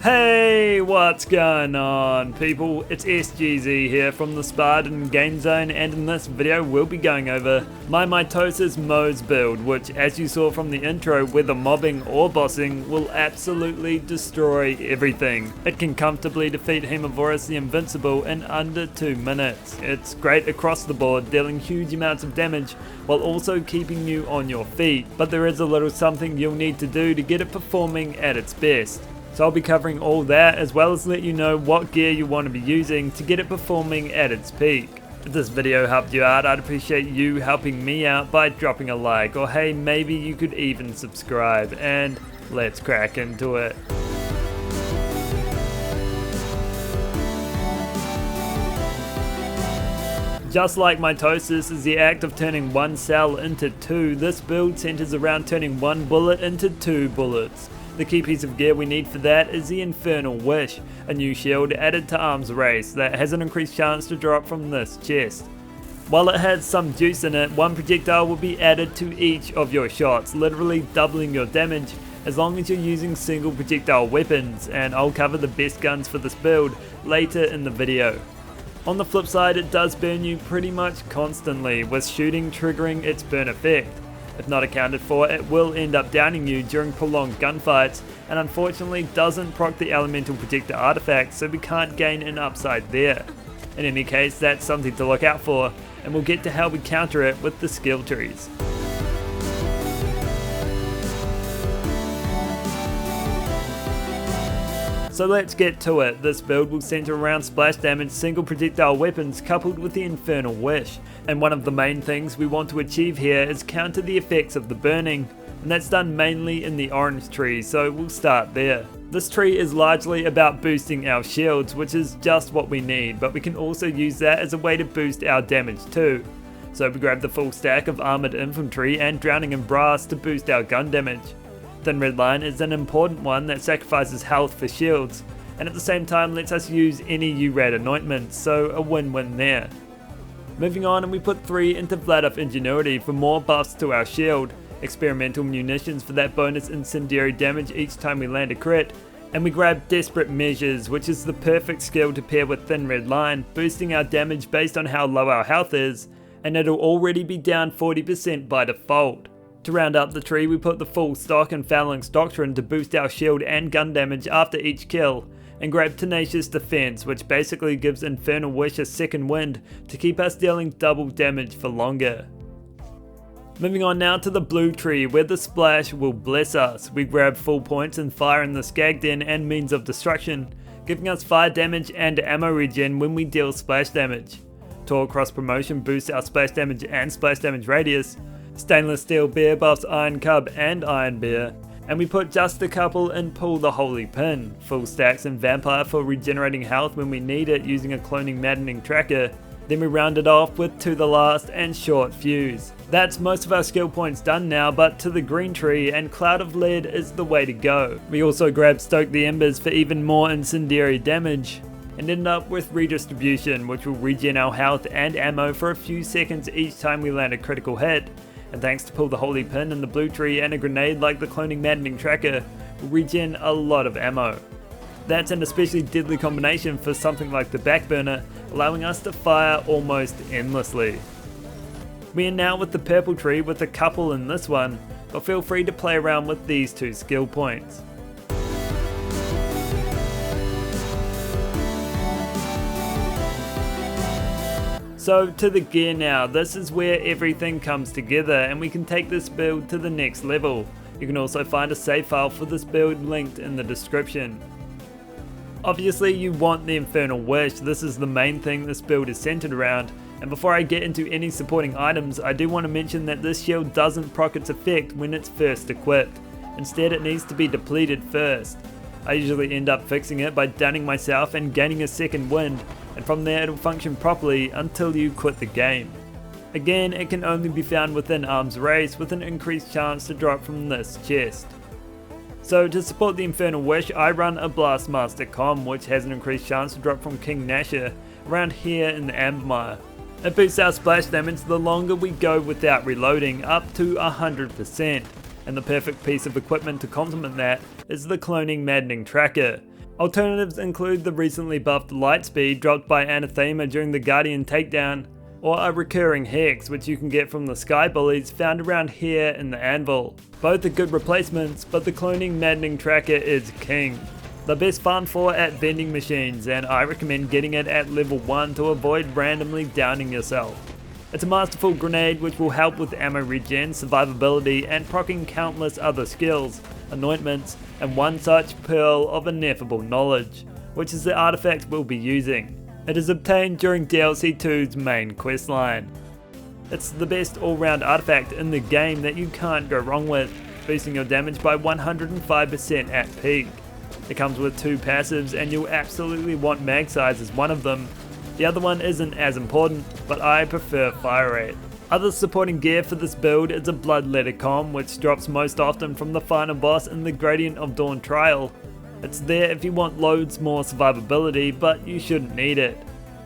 Hey, what's going on people? It's SGZ here from the SpartanGameZone, and in this video we'll be going over my Mitosis Moze build, which as you saw from the intro, whether mobbing or bossing will absolutely destroy everything. It can comfortably defeat Hemovorus the Invincible in under 2 minutes. It's great across the board, dealing huge amounts of damage while also keeping you on your feet, but there is a little something you'll need to do to get it performing at its best. So I'll be covering all that, as well as let you know what gear you want to be using to get it performing at its peak. If this video helped you out, I'd appreciate you helping me out by dropping a like, or hey, maybe you could even subscribe, and let's crack into it. Just like Mitosis is the act of turning one cell into two, this build centers around turning one bullet into 2 bullets. The key piece of gear we need for that is the Infernal Wish, a new shield added to arms race that has an increased chance to drop from this chest. While it has some juice in it, one projectile will be added to each of your shots, literally doubling your damage as long as you're using single projectile weapons, and I'll cover the best guns for this build later in the video. On the flip side, it does burn you pretty much constantly, with shooting triggering its burn effect. If not accounted for, it will end up downing you during prolonged gunfights, and unfortunately doesn't proc the elemental projector artifact, so we can't gain an upside there. In any case, that's something to look out for, and we'll get to how we counter it with the skill trees. So let's get to it. This build will center around splash damage, single projectile weapons coupled with the Infernal Wish, and one of the main things we want to achieve here is counter the effects of the burning, and that's done mainly in the orange tree, so we'll start there. This tree is largely about boosting our shields, which is just what we need, but we can also use that as a way to boost our damage too. So we grab the full stack of armored infantry and drowning in brass to boost our gun damage. Thin red line is an important one that sacrifices health for shields, and at the same time lets us use any URAD anointments, so a win-win there. Moving on, and we put 3 into Vladof Ingenuity for more buffs to our shield, experimental munitions for that bonus incendiary damage each time we land a crit, and we grab Desperate Measures, which is the perfect skill to pair with Thin Red Line, boosting our damage based on how low our health is, and it'll already be down 40% by default. To round up the tree, we put the full stock and Phalanx Doctrine to boost our shield and gun damage after each kill, and grab Tenacious Defense, which basically gives Infernal Wish a second wind to keep us dealing double damage for longer. Moving on now to the blue tree, where the splash will bless us. We grab full points and fire in the Skag Den and Means of Destruction, giving us fire damage and ammo regen when we deal splash damage. Tall Cross Promotion boosts our splash damage and splash damage radius. Stainless Steel Bear buffs Iron Cub and Iron Bear, and we put just a couple in Pull the Holy Pin, full stacks in Vampire for regenerating health when we need it using a Cloning Maddening Tracker, then we round it off with To the Last and Short Fuse. That's most of our skill points done now, but to the green tree and Cloud of Lead is the way to go. We also grab Stoke the Embers for even more incendiary damage, and end up with Redistribution, which will regen our health and ammo for a few seconds each time we land a critical hit. And thanks to Pull the Holy Pin and the blue tree and a grenade like the Cloning Maddening Tracker, will regen a lot of ammo. That's an especially deadly combination for something like the Backburner, allowing us to fire almost endlessly. We are now with the purple tree with a couple in this one, but feel free to play around with these 2 skill points. So to the gear now, this is where everything comes together and we can take this build to the next level. You can also find a save file for this build linked in the description. Obviously you want the Infernal Wish, this is the main thing this build is centered around, and before I get into any supporting items, I do want to mention that this shield doesn't proc its effect when it's first equipped. Instead it needs to be depleted first. I usually end up fixing it by dunning myself and gaining a second wind, and from there it'll function properly until you quit the game. Again, it can only be found within arms race with an increased chance to drop from this chest. So to support the Infernal Wish, I run a Blastmaster Com, which has an increased chance to drop from King Nasher around here in the Ambermire. It boosts our splash damage the longer we go without reloading, up to 100%, and the perfect piece of equipment to complement that is the Cloning Maddening Tracker. Alternatives include the recently buffed light speed dropped by Anathema during the Guardian takedown, or a recurring hex which you can get from the Sky Bullies found around here in the Anvil. Both are good replacements, but the cloning maddening tracker is king. The best farm for at vending machines, and I recommend getting it at level 1 to avoid randomly downing yourself. It's a masterful grenade which will help with ammo regen, survivability, and proccing countless other skills, anointments, and one such pearl of ineffable knowledge, which is the artifact we'll be using. It is obtained during DLC 2's main questline. It's the best all-round artifact in the game that you can't go wrong with, boosting your damage by 105% at peak. It comes with 2 passives, and you'll absolutely want mag size as one of them. The other one isn't as important, but I prefer fire rate. Other supporting gear for this build is a Bloodletter comm, which drops most often from the final boss in the Gradient of Dawn trial. It's there if you want loads more survivability, but you shouldn't need it.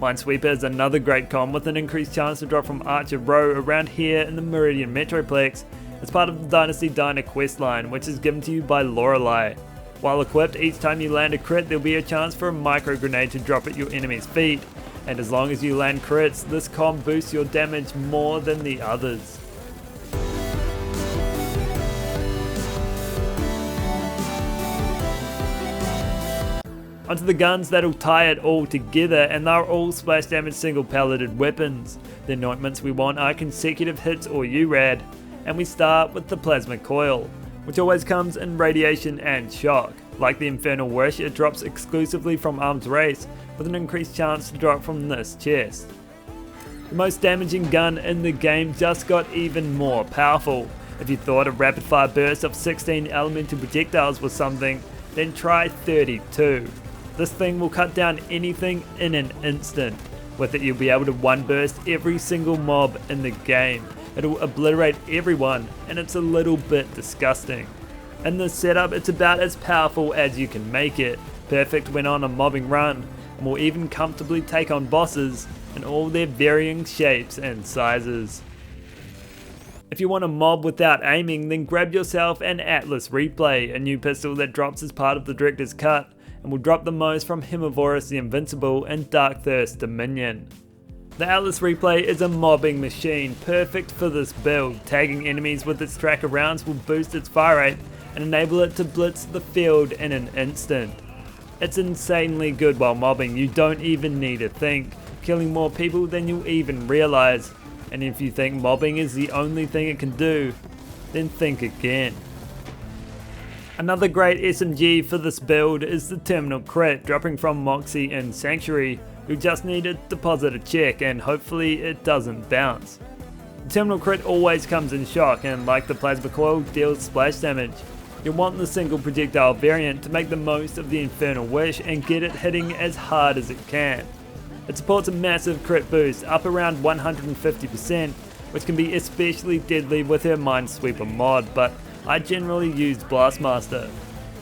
Minesweeper is another great comm with an increased chance to drop from Archer Row around here in the Meridian Metroplex as part of the Dynasty Diner questline, which is given to you by Lorelei. While equipped, each time you land a crit there'll be a chance for a micro grenade to drop at your enemy's feet, and as long as you land crits, this comm boosts your damage more than the others. Onto the guns that'll tie it all together, and they're all splash damage single pelleted weapons. The anointments we want are consecutive hits or URAD, and we start with the plasma coil, which always comes in radiation and shock. Like the Infernal Wish, it drops exclusively from Arms Race, with an increased chance to drop from this chest. The most damaging gun in the game just got even more powerful. If you thought a rapid fire burst of 16 elemental projectiles was something, then try 32. This thing will cut down anything in an instant. With it you'll be able to one burst every single mob in the game. It'll obliterate everyone, and it's a little bit disgusting. In this setup it's about as powerful as you can make it, perfect when on a mobbing run, and will even comfortably take on bosses in all their varying shapes and sizes. If you want a mob without aiming, then grab yourself an Atlas Replay, a new pistol that drops as part of the Director's Cut, and will drop the most from Hemovorus the Invincible and Darkthirst Dominion. The Atlas Replay is a mobbing machine, perfect for this build. Tagging enemies with its tracker rounds will boost its fire rate and enable it to blitz the field in an instant. It's insanely good while mobbing, you don't even need to think, killing more people than you'll even realise. And if you think mobbing is the only thing it can do, then think again. Another great SMG for this build is the Terminal Crit, dropping from Moxie in Sanctuary. You just need to deposit a check and hopefully it doesn't bounce. The Terminal Crit always comes in shock and, like the Plasma Coil, deals splash damage. You'll want the single projectile variant to make the most of the Infernal Wish and get it hitting as hard as it can. It supports a massive crit boost, up around 150%, which can be especially deadly with her Minesweeper mod, but I generally used Blastmaster.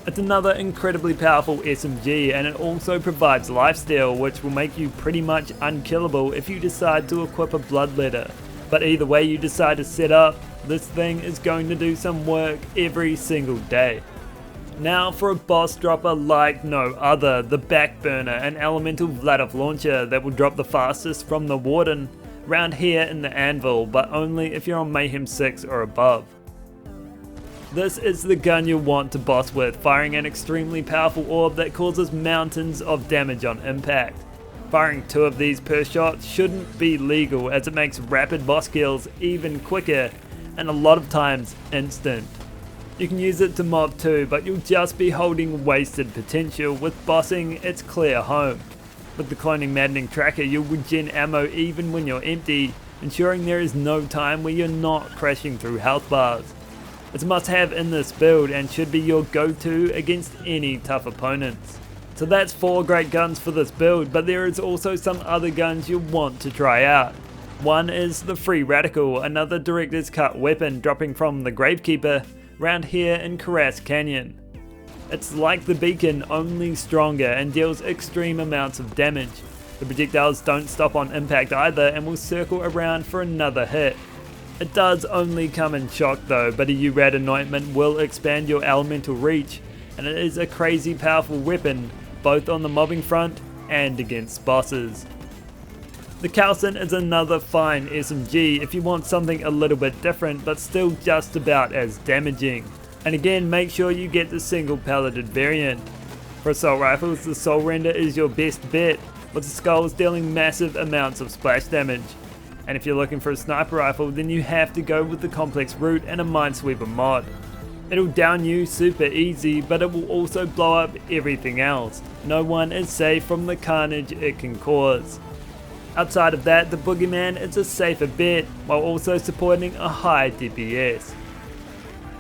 It's another incredibly powerful SMG, and it also provides lifesteal, which will make you pretty much unkillable if you decide to equip a Bloodletter. But either way you decide to set up, this thing is going to do some work every single day. Now for a boss dropper like no other, the Backburner, an elemental Vladov launcher that will drop the fastest from the Warden around here in the Anvil, but only if you're on Mayhem 6 or above. This is the gun you'll want to boss with, firing an extremely powerful orb that causes mountains of damage on impact. Firing 2 of these per shot shouldn't be legal, as it makes rapid boss kills even quicker and a lot of times instant. You can use it to mob too, but you'll just be holding wasted potential. With bossing, it's clear home. With the Cloning Maddening Tracker, you'll regen ammo even when you're empty, ensuring there is no time where you're not crashing through health bars. It's a must-have in this build and should be your go-to against any tough opponents. So that's 4 great guns for this build, but there is also some other guns you'll want to try out. One is the Free Radical, another Director's Cut weapon dropping from the Gravekeeper around here in Karas Canyon. It's like the Beacon, only stronger, and deals extreme amounts of damage. The projectiles don't stop on impact either and will circle around for another hit. It does only come in shock though, but a URAD anointment will expand your elemental reach, and it is a crazy powerful weapon both on the mobbing front and against bosses. The Calcin is another fine SMG if you want something a little bit different but still just about as damaging. And again, make sure you get the single pelleted variant. For assault rifles, the Soul Render is your best bet, with the skulls dealing massive amounts of splash damage. And if you're looking for a sniper rifle, then you have to go with the complex root and a Minesweeper mod. It'll down you super easy, but it will also blow up everything else. No one is safe from the carnage it can cause. Outside of that, the Boogeyman is a safer bet, while also supporting a high DPS.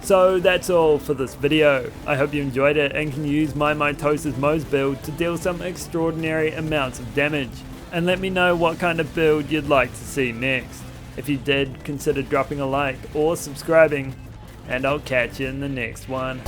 So that's all for this video. I hope you enjoyed it and can use my Mitosis Moze build to deal some extraordinary amounts of damage. And let me know what kind of build you'd like to see next. If you did, consider dropping a like or subscribing, and I'll catch you in the next one.